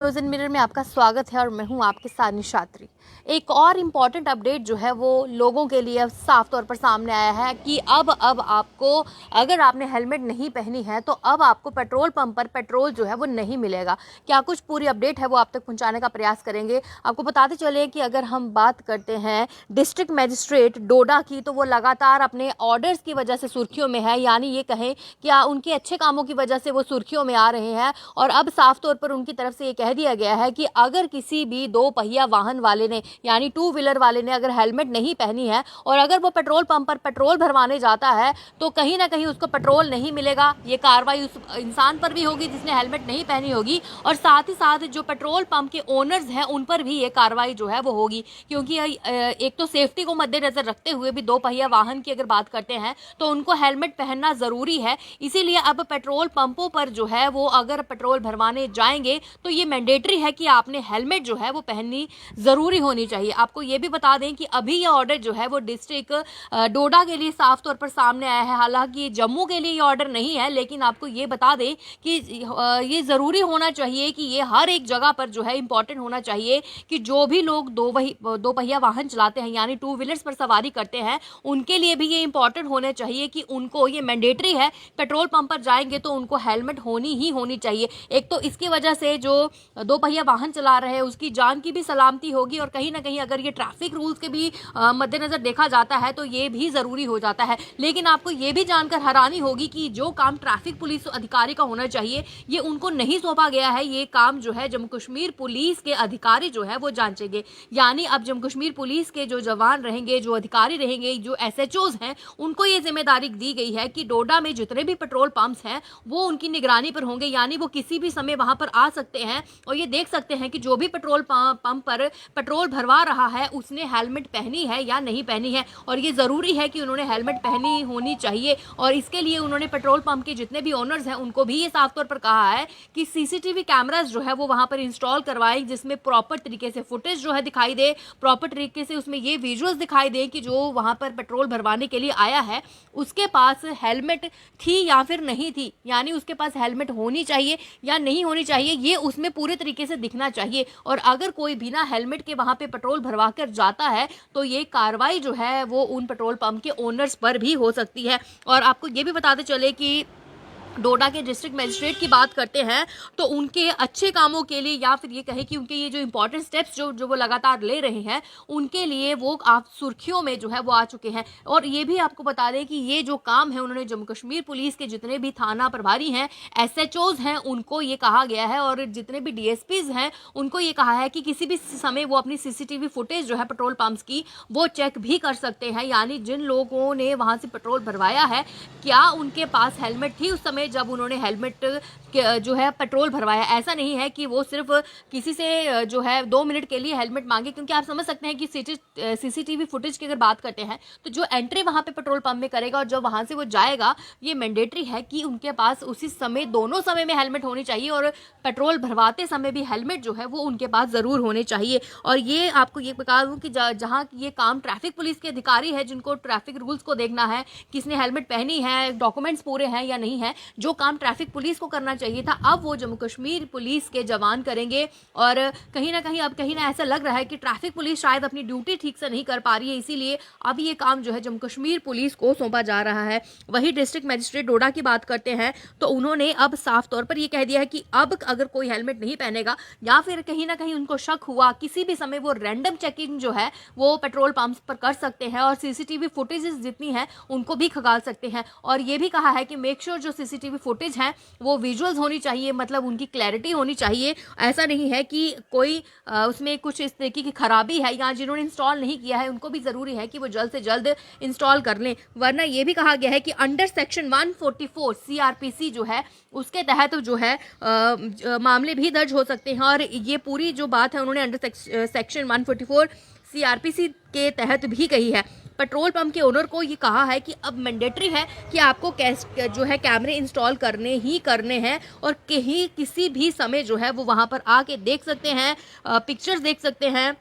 News इन mirror में आपका स्वागत है और मैं हूं आपके साथ निशात्री। एक और इम्पॉर्टेंट अपडेट जो है वो लोगों के लिए अब साफ तौर पर सामने आया है कि अब आपको, अगर आपने हेलमेट नहीं पहनी है तो अब आपको पेट्रोल पंप पर पेट्रोल जो है वो नहीं मिलेगा। क्या कुछ पूरी अपडेट है वो आप तक पहुंचाने का प्रयास करेंगे। आपको बताते चले कि अगर हम बात करते हैं डिस्ट्रिक्ट मजिस्ट्रेट डोडा की, तो वो लगातार अपने ऑर्डर्स की वजह से सुर्खियों में है, यानी ये कहें कि उनके अच्छे कामों की वजह से वो सुर्खियों में आ रहे हैं। और अब साफ तौर पर उनकी तरफ से ये कह दिया गया है कि अगर किसी भी दो पहिया वाहन वाले ने, यानी टू व्हीलर वाले ने अगर हेलमेट नहीं पहनी है और अगर वो पेट्रोल पंप पर पेट्रोल भरवाने जाता है तो कहीं ना कहीं उसको पेट्रोल नहीं मिलेगा। ये कार्रवाई उस इंसान पर भी होगी जिसने हेलमेट नहीं पहनी होगी, और साथ ही साथ जो पेट्रोल पंप के ओनर्स हैं उन पर भी ये कार्रवाई जो है वो होगी। क्योंकि एक तो सेफ्टी को मद्देनजर रखते हुए भी दो पहिया वाहन की अगर बात करते हैं तो उनको हेलमेट पहनना जरूरी है। इसीलिए अब पेट्रोल पंपों पर जो है वो अगर पेट्रोल भरवाने जाएंगे तो ये मैंडेटरी है कि आपने हेलमेट जो है वो पहननी जरूरी होनी चाहिए। आपको ये भी बता दें कि अभी ये ऑर्डर जो है वो डिस्ट्रिक्ट डोडा के लिए साफ तौर पर सामने आया है। हालांकि जम्मू के लिए ये ऑर्डर नहीं है, लेकिन आपको ये बता दें कि ये जरूरी होना चाहिए कि ये हर एक जगह पर जो है इंपॉर्टेंट होना चाहिए कि जो भी लोग दो पहिया वाहन चलाते हैं यानी टू व्हीलर्स पर सवारी करते हैं उनके लिए भी ये इंपॉर्टेंट होना चाहिए कि उनको ये मैंडेटरी है, पेट्रोल पंप पर जाएंगे तो उनको हेलमेट होनी चाहिए। एक तो इसकी वजह से जो दो पहिया वाहन चला रहे हैं उसकी जान की भी सलामती होगी, और कहीं ना कहीं अगर ये ट्रैफिक रूल्स के भी मद्देनजर देखा जाता है तो ये भी जरूरी हो जाता है। लेकिन आपको ये भी जानकर हैरानी होगी कि जो काम ट्रैफिक पुलिस अधिकारी का होना चाहिए ये उनको नहीं सौंपा गया है। ये काम जो है जम्मू कश्मीर पुलिस के अधिकारी जो है वो जांचेंगे। यानी अब जम्मू कश्मीर पुलिस के जो जवान रहेंगे, जो अधिकारी रहेंगे, जो SHOs हैं, उनको ये जिम्मेदारी दी गई है कि डोडा में जितने भी पेट्रोल पंप्स हैं वो उनकी निगरानी पर होंगे। यानी वो किसी भी समय वहां पर आ सकते हैं और ये देख सकते हैं कि जो भी पेट्रोल पंप पर पेट्रोल भरवा रहा है उसने हेलमेट पहनी है या नहीं पहनी है। और ये जरूरी है कि उन्होंने हेलमेट पहनी होनी चाहिए, और इसके लिए उन्होंने पेट्रोल पंप के जितने भी ओनर्स हैं उनको भी ये साफ तौर पर कहा है कि CCTV कैमरास जो है वो वहां पर इंस्टॉल करवाएं, जिसमें प्रॉपर तरीके से फुटेज जो है दिखाई दे, प्रॉपर तरीके से उसमें ये विजुअल्स दिखाई दे कि जो वहां पर पेट्रोल भरवाने के लिए आया है उसके पास हेलमेट थी या फिर नहीं थी, यानी उसके पास हेलमेट होनी चाहिए या नहीं होनी चाहिए, ये उसमें पूरे तरीके से दिखना चाहिए। और अगर कोई बिना हेलमेट के वहां पे पेट्रोल भरवा कर जाता है तो ये कार्रवाई जो है वो उन पेट्रोल पंप के ओनर्स पर भी हो सकती है। और आपको ये भी बताते चले कि डोडा के डिस्ट्रिक्ट मजिस्ट्रेट की बात करते हैं तो उनके अच्छे कामों के लिए, या फिर ये कहे कि उनके ये जो इंपॉर्टेंट स्टेप्स जो वो लगातार ले रहे हैं उनके लिए वो आप सुर्खियों में जो है वो आ चुके हैं। और ये भी आपको बता दें कि ये जो काम है उन्होंने जम्मू कश्मीर पुलिस के जितने भी थाना प्रभारी हैं, SHOs हैं, उनको ये कहा गया है, और जितने भी DSPs हैं उनको ये कहा है कि किसी भी समय वो अपनी CCTV फुटेज जो है पेट्रोल पंप्स की वो चेक भी कर सकते हैं। यानी जिन लोगों ने वहां से पेट्रोल भरवाया है क्या उनके पास हेलमेट थी उस समय जब उन्होंने हेलमेट जो है पेट्रोल भरवाया। ऐसा नहीं है कि वो सिर्फ किसी से जो है 2 मिनट के लिए हेलमेट मांगे, क्योंकि आप समझ सकते हैं कि CCTV फुटेज की अगर बात करते हैं तो जो एंट्री वहां पे पेट्रोल पंप में करेगा और जब वहां से वो जाएगा ये मैंडेटरी है कि उनके पास उसी समय, दोनों समय में हेलमेट होनी चाहिए, और पेट्रोल भरवाते समय भी हेलमेट जो है वो उनके पास जरूर होने चाहिए। और ये आपको ये बता दूं कि जहां ये काम ट्रैफिक पुलिस के अधिकारी है जिनको ट्रैफिक रूल्स को देखना है, किसने हेलमेट पहनी है, डॉक्यूमेंट्स पूरे हैं या नहीं है, जो काम ट्रैफिक पुलिस को करना चाहिए था अब वो जम्मू कश्मीर पुलिस के जवान करेंगे। और कहीं ना कहीं अब कहीं ना ऐसा लग रहा है कि ट्रैफिक पुलिस शायद अपनी ड्यूटी ठीक से नहीं कर पा रही है, इसीलिए अब ये काम जो है जम्मू कश्मीर पुलिस को सौंपा जा रहा है। वही डिस्ट्रिक्ट मजिस्ट्रेट डोडा की बात करते हैं तो उन्होंने अब साफ तौर पर यह कह दिया है कि अब अगर कोई हेलमेट नहीं पहनेगा या फिर कहीं ना कहीं उनको शक हुआ किसी भी समय, वो रैंडम चेकिंग जो है वो पेट्रोल पंप्स पर कर सकते हैं और CCTV फुटेजेस जितनी है उनको भी खंगाल सकते हैं। और ये भी कहा है कि मेक श्योर जो CCTV फुटेज है वो विजुअल्स होनी चाहिए, मतलब उनकी क्लैरिटी होनी चाहिए। ऐसा नहीं है कि कोई उसमें कुछ इस तरीके की खराबी है, या जिन्होंने इंस्टॉल नहीं किया है उनको भी जरूरी है कि वो जल्द से जल्द इंस्टॉल कर लें। वरना ये भी कहा गया है कि अंडर सेक्शन 144 CRPC जो है उसके तहत जो है मामले भी दर्ज हो सकते हैं। और ये पूरी जो बात है उन्होंने अंडर सेक्शन 144 CRPC के तहत भी कही है। पेट्रोल पंप के ओनर को ये कहा है कि अब मैंडेटरी है कि आपको जो है कैमरे इंस्टॉल करने हैं, और कहीं किसी भी समय जो है वो वहां पर आके देख सकते हैं, पिक्चर्स देख सकते हैं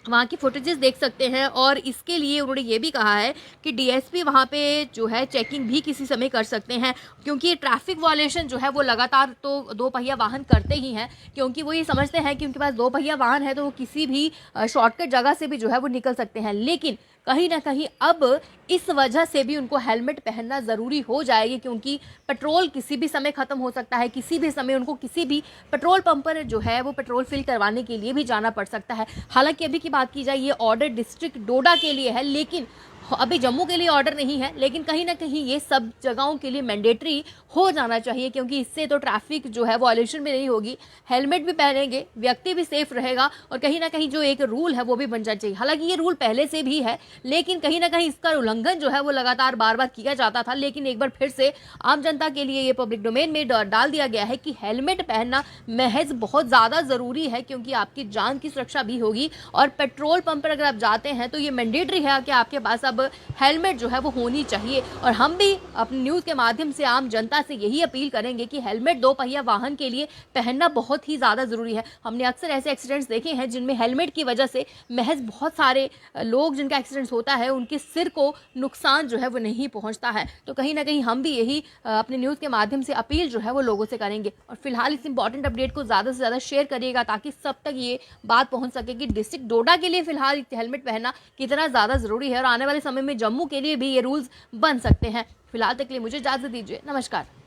वहाँ की फुटेजेस देख सकते हैं और इसके लिए उन्होंने ये भी कहा है कि डीएसपी वहाँ पे जो है चेकिंग भी किसी समय कर सकते हैं, क्योंकि ट्रैफिक वायलेशन जो है वो लगातार तो दो पहिया वाहन करते ही हैं, क्योंकि वो ये समझते हैं कि उनके पास दो पहिया वाहन है तो वो किसी भी शॉर्टकट जगह से भी जो है वो निकल सकते हैं। लेकिन कहीं ना कहीं अब इस वजह से भी उनको हेलमेट पहनना ज़रूरी हो जाएगी, क्योंकि पेट्रोल किसी भी समय ख़त्म हो सकता है, किसी भी समय उनको किसी भी पेट्रोल पंप पर जो है वो पेट्रोल फिल करवाने के लिए भी जाना पड़ सकता है। हालांकि अभी की बात की जाए ये ऑर्डर डिस्ट्रिक्ट डोडा के लिए है, लेकिन अभी जम्मू के लिए ऑर्डर नहीं है, लेकिन कहीं ना कहीं ये सब जगहों के लिए मैंडेटरी हो जाना चाहिए, क्योंकि इससे तो ट्रैफिक जो है वॉयलेशन भी नहीं होगी, हेलमेट भी पहनेंगे, व्यक्ति भी सेफ रहेगा और कहीं ना कहीं जो एक रूल है वो भी बन जाना चाहिए। हालांकि ये रूल पहले से भी है, लेकिन कहीं ना कहीं इसका उल्लंघन जो है वो लगातार बार बार किया जाता था, लेकिन एक बार फिर से आम जनता के लिए ये पब्लिक डोमेन में डाल दिया गया है कि हेलमेट पहनना महज बहुत ज़्यादा ज़रूरी है, क्योंकि आपकी जान की सुरक्षा भी होगी। और पेट्रोल पंप पर अगर आप जाते हैं तो ये मैंडेटरी है कि आपके पास अब हेलमेट जो है वो होनी चाहिए। और हम भी अपनी न्यूज़ के माध्यम से आम जनता से यही अपील करेंगे कि हेलमेट दो पहिया वाहन के लिए पहनना बहुत ही ज़्यादा ज़रूरी है। हमने अक्सर ऐसे एक्सीडेंट्स देखे हैं जिनमें हेलमेट की वजह से महज बहुत सारे लोग जिनका एक्सीडेंट्स होता है उनके सिर को नुकसान जो है वो नहीं पहुंचता है। तो कहीं ना कहीं हम भी यही अपने न्यूज़ के माध्यम से अपील जो है वो लोगों से करेंगे। और फिलहाल इस इंपॉर्टेंट अपडेट को ज़्यादा से ज़्यादा शेयर करिएगा ताकि सब तक ये बात पहुंच सके कि डिस्ट्रिक्ट डोडा के लिए फिलहाल हेलमेट पहनना कितना ज़्यादा ज़रूरी है और आने वाले समय में जम्मू के लिए भी ये रूल्स बन सकते हैं। फिलहाल तक के लिए मुझे इजाज़त दीजिए। नमस्कार।